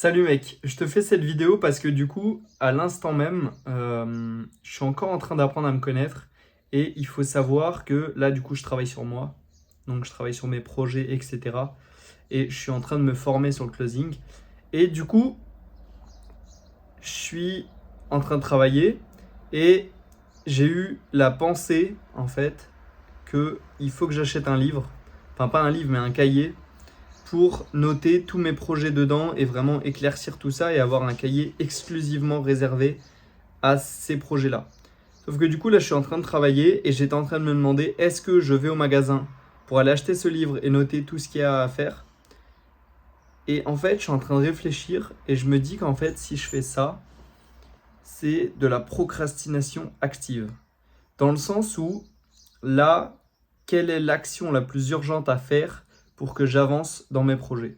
Salut mec, je te fais cette vidéo parce que du coup, à l'instant même, je suis encore en train d'apprendre à me connaître et il faut savoir que là, du coup, je travaille sur moi, donc je travaille sur mes projets, etc. Et je suis en train de me former sur le closing. Et du coup, je suis en train de travailler et j'ai eu la pensée, en fait, que il faut que j'achète un livre, enfin pas un livre, mais un cahier pour noter tous mes projets dedans et vraiment éclaircir tout ça et avoir un cahier exclusivement réservé à ces projets-là. Sauf que du coup, là, je suis en train de travailler et j'étais en train de me demander est-ce que je vais au magasin pour aller acheter ce livre et noter tout ce qu'il y a à faire. Et en fait, je suis en train de réfléchir et je me dis qu'en fait, si je fais ça, c'est de la procrastination active. Dans le sens où, là, quelle est l'action la plus urgente à faire pour que j'avance dans mes projets?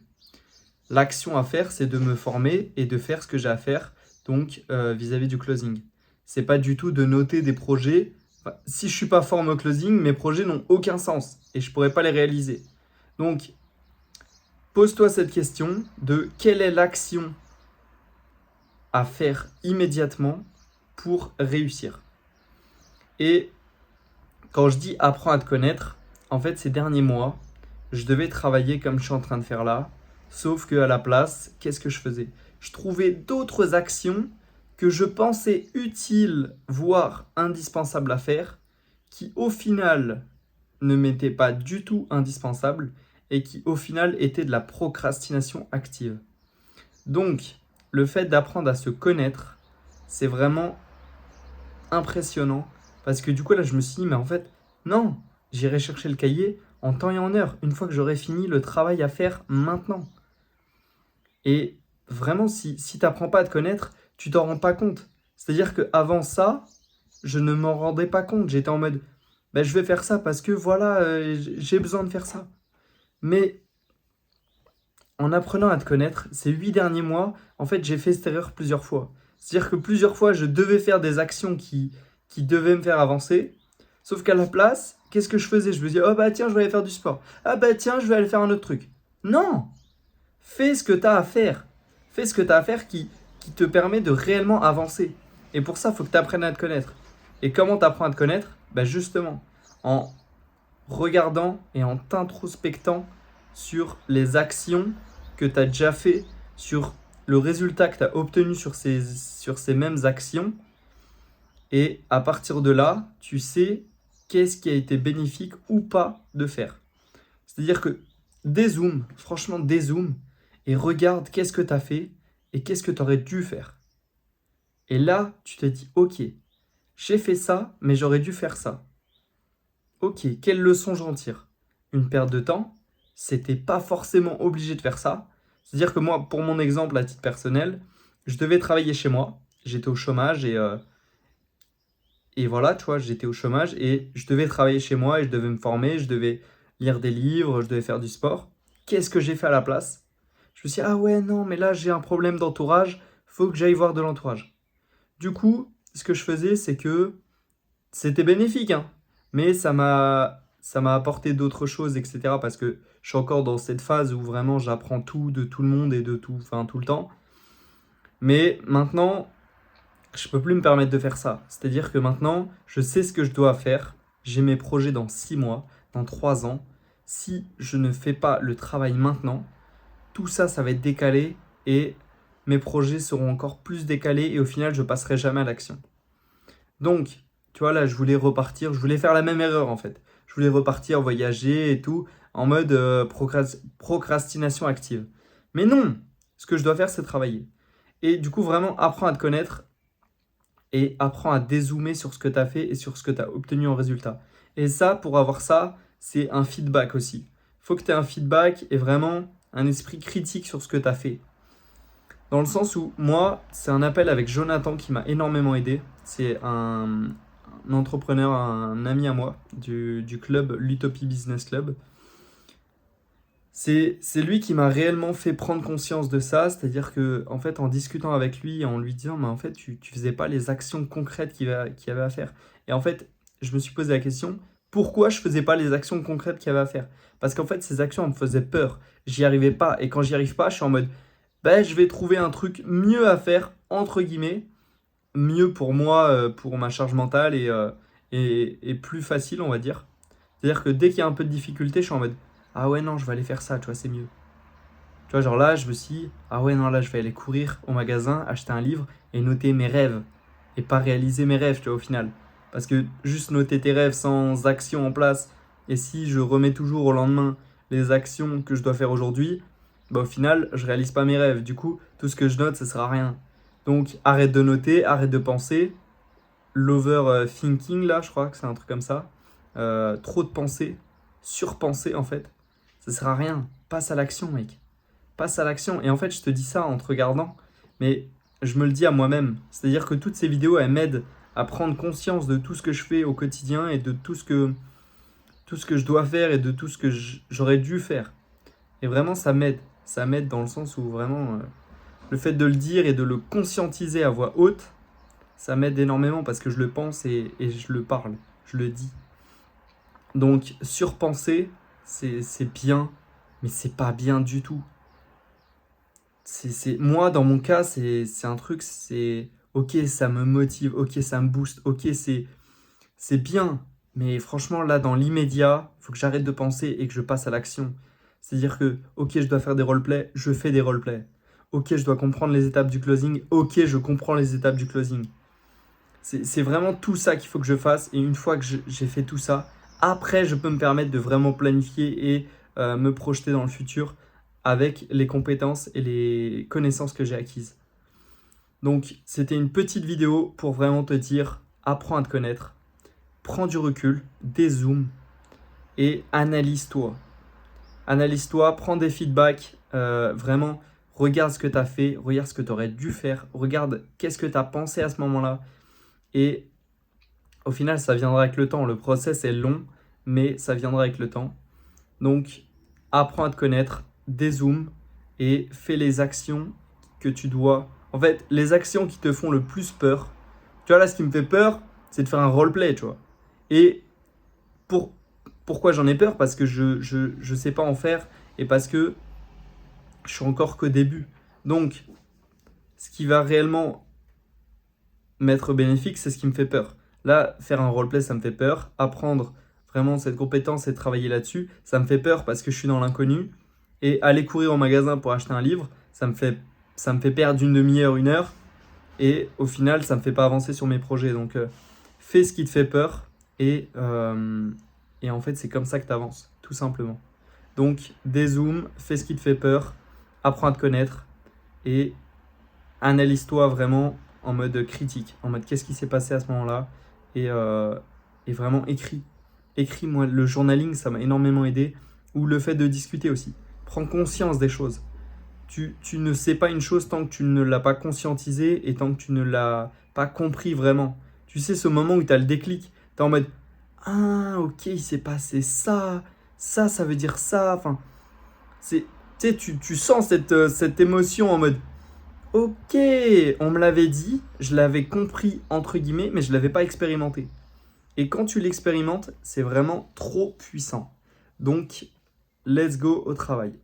L'action à faire, c'est de me former et de faire ce que j'ai à faire, donc vis-à-vis du closing. C'est pas du tout de noter des projets. Enfin, si je suis pas formé au closing, mes projets n'ont aucun sens et je pourrais pas les réaliser. Donc, pose-toi cette question de quelle est l'action à faire immédiatement pour réussir. Et quand je dis apprends à te connaître, en fait, ces derniers mois, je devais travailler comme je suis en train de faire là, sauf que à la place, qu'est-ce que je faisais? Je trouvais d'autres actions que je pensais utiles, voire indispensables à faire, qui au final ne m'étaient pas du tout indispensables et qui au final étaient de la procrastination active. Donc, le fait d'apprendre à se connaître, c'est vraiment impressionnant parce que du coup là je me suis dit mais en fait non, j'irai chercher le cahier en temps et en heure une fois que j'aurai fini le travail à faire maintenant. Et vraiment si tu n'apprends pas à te connaître, tu t'en rends pas compte. C'est-à-dire qu'avant ça, je ne m'en rendais pas compte. J'étais en mode bah, je vais faire ça parce que voilà, j'ai besoin de faire ça. Mais en apprenant à te connaître, ces 8 derniers mois, en fait, j'ai fait cette erreur plusieurs fois. C'est-à-dire que plusieurs fois, je devais faire des actions qui devaient me faire avancer. Sauf qu'à la place, qu'est-ce que je faisais? Je me disais, oh bah tiens, je vais aller faire du sport. Ah bah tiens, je vais aller faire un autre truc. Non! Fais ce que tu as à faire. Fais ce que tu as à faire qui te permet de réellement avancer. Et pour ça, il faut que tu apprennes à te connaître. Et comment tu apprends à te connaître? Bah justement, en regardant et en t'introspectant sur les actions que tu as déjà fait, sur le résultat que tu as obtenu sur ces mêmes actions. Et à partir de là, tu sais qu'est-ce qui a été bénéfique ou pas de faire. C'est-à-dire que dézoome, franchement dézoome, et regarde qu'est-ce que tu as fait et qu'est-ce que tu aurais dû faire. Et là, tu te dis, ok, j'ai fait ça, mais j'aurais dû faire ça. Ok, quelle leçon j'en tire? Une perte de temps, c'était pas forcément obligé de faire ça. C'est-à-dire que moi, pour mon exemple à titre personnel, je devais travailler chez moi, j'étais au chômage et voilà, tu vois, j'étais au chômage et je devais travailler chez moi et je devais me former, je devais lire des livres, je devais faire du sport. Qu'est-ce que j'ai fait à la place? Je me suis dit, ah ouais, non, mais là j'ai un problème d'entourage, faut que j'aille voir de l'entourage. Du coup, ce que je faisais, c'est que c'était bénéfique, hein, mais ça m'a apporté d'autres choses, etc. Parce que je suis encore dans cette phase où vraiment j'apprends tout de tout le monde et de tout, enfin tout le temps. Mais maintenant, je peux plus me permettre de faire ça. C'est-à-dire que maintenant, je sais ce que je dois faire. J'ai mes projets dans 6 mois, dans 3 ans. Si je ne fais pas le travail maintenant, tout ça, ça va être décalé et mes projets seront encore plus décalés et au final, je passerai jamais à l'action. Donc, tu vois, là, je voulais repartir, je voulais faire la même erreur en fait. Je voulais repartir, voyager et tout, en mode procrastination active. Mais non, ce que je dois faire, c'est travailler. Et du coup, vraiment, apprends à te connaître et apprends à dézoomer sur ce que tu as fait et sur ce que tu as obtenu en résultat. Et ça, pour avoir ça, c'est un feedback aussi. Il faut que tu aies un feedback et vraiment un esprit critique sur ce que tu as fait. Dans le sens où, moi, c'est un appel avec Jonathan qui m'a énormément aidé. C'est un entrepreneur, un ami à moi du club, l'Utopie Business Club. C'est lui qui m'a réellement fait prendre conscience de ça, c'est-à-dire que en fait, en discutant avec lui, en lui disant, mais en fait, tu faisais pas les actions concrètes qu'il y avait à faire. Et en fait, je me suis posé la question, pourquoi je faisais pas les actions concrètes qu'il y avait à faire? Parce qu'en fait, ces actions elles me faisaient peur, j'y arrivais pas. Et quand j'y arrive pas, je suis en mode, ben, je vais trouver un truc mieux à faire, entre guillemets, mieux pour moi, pour ma charge mentale et plus facile, on va dire. C'est-à-dire que dès qu'il y a un peu de difficulté, je suis en mode, ah ouais, non, je vais aller faire ça, tu vois, c'est mieux. Tu vois, genre là, je me suis dit, ah ouais, non, là, je vais aller courir au magasin, acheter un livre et noter mes rêves. Et pas réaliser mes rêves, tu vois, au final. Parce que juste noter tes rêves sans action en place, et si je remets toujours au lendemain les actions que je dois faire aujourd'hui, bah au final, je réalise pas mes rêves. Du coup, tout ce que je note, ça sert à rien. Donc, arrête de noter, arrête de penser. L'overthinking, là, je crois que c'est un truc comme ça. Trop de pensées, surpenser en fait. Ça sert à rien. Passe à l'action, mec. Passe à l'action. Et en fait, je te dis ça en te regardant, mais je me le dis à moi-même. C'est-à-dire que toutes ces vidéos, elles m'aident à prendre conscience de tout ce que je fais au quotidien et de tout ce que je dois faire et de tout ce que j'aurais dû faire. Et vraiment, ça m'aide. Ça m'aide dans le sens où vraiment, le fait de le dire et de le conscientiser à voix haute, ça m'aide énormément parce que je le pense et je le parle, je le dis. Donc, surpenser, c'est bien, mais c'est pas bien du tout. Moi, dans mon cas, c'est un truc, c'est ok, ça me motive, ok, ça me booste, ok, c'est bien. Mais franchement, là, dans l'immédiat, il faut que j'arrête de penser et que je passe à l'action. C'est-à-dire que, ok, je dois faire des roleplays, je fais des roleplays. Ok, je dois comprendre les étapes du closing, ok, je comprends les étapes du closing. C'est vraiment tout ça qu'il faut que je fasse. Et une fois que j'ai fait tout ça, après, je peux me permettre de vraiment planifier et me projeter dans le futur avec les compétences et les connaissances que j'ai acquises. Donc, c'était une petite vidéo pour vraiment te dire, apprends à te connaître, prends du recul, dézoome et analyse-toi. Analyse-toi, prends des feedbacks, vraiment, regarde ce que tu as fait, regarde ce que tu aurais dû faire, regarde qu'est-ce que tu as pensé à ce moment-là. Et au final, ça viendra avec le temps. Le process est long, mais ça viendra avec le temps. Donc, apprends à te connaître, dézoome et fais les actions que tu dois. En fait, les actions qui te font le plus peur. Tu vois, là, ce qui me fait peur, c'est de faire un roleplay, tu vois. Et pour, pourquoi j'en ai peur? Parce que je sais pas en faire et parce que je suis encore qu'au début. Donc, ce qui va réellement m'être bénéfique, c'est ce qui me fait peur. Là, faire un roleplay, ça me fait peur. Apprendre vraiment cette compétence et travailler là-dessus, ça me fait peur parce que je suis dans l'inconnu. Et aller courir au magasin pour acheter un livre, ça me fait perdre une demi-heure, une heure. Et au final, ça ne me fait pas avancer sur mes projets. Donc, fais ce qui te fait peur. Et en fait, c'est comme ça que tu avances, tout simplement. Donc, dézoome, fais ce qui te fait peur, apprends à te connaître et analyse-toi vraiment en mode critique, en mode qu'est-ce qui s'est passé à ce moment-là et vraiment écris. Écris, moi, le journaling, ça m'a énormément aidé, ou le fait de discuter aussi. Prends conscience des choses. Tu ne sais pas une chose tant que tu ne l'as pas conscientisé et tant que tu ne l'as pas compris vraiment. Tu sais, ce moment où tu as le déclic, tu es en mode ah, ok, il s'est passé ça, ça veut dire ça. Enfin, tu sens cette émotion en mode ok, on me l'avait dit, je l'avais compris entre guillemets, mais je ne l'avais pas expérimenté. Et quand tu l'expérimentes, c'est vraiment trop puissant. Donc, let's go au travail.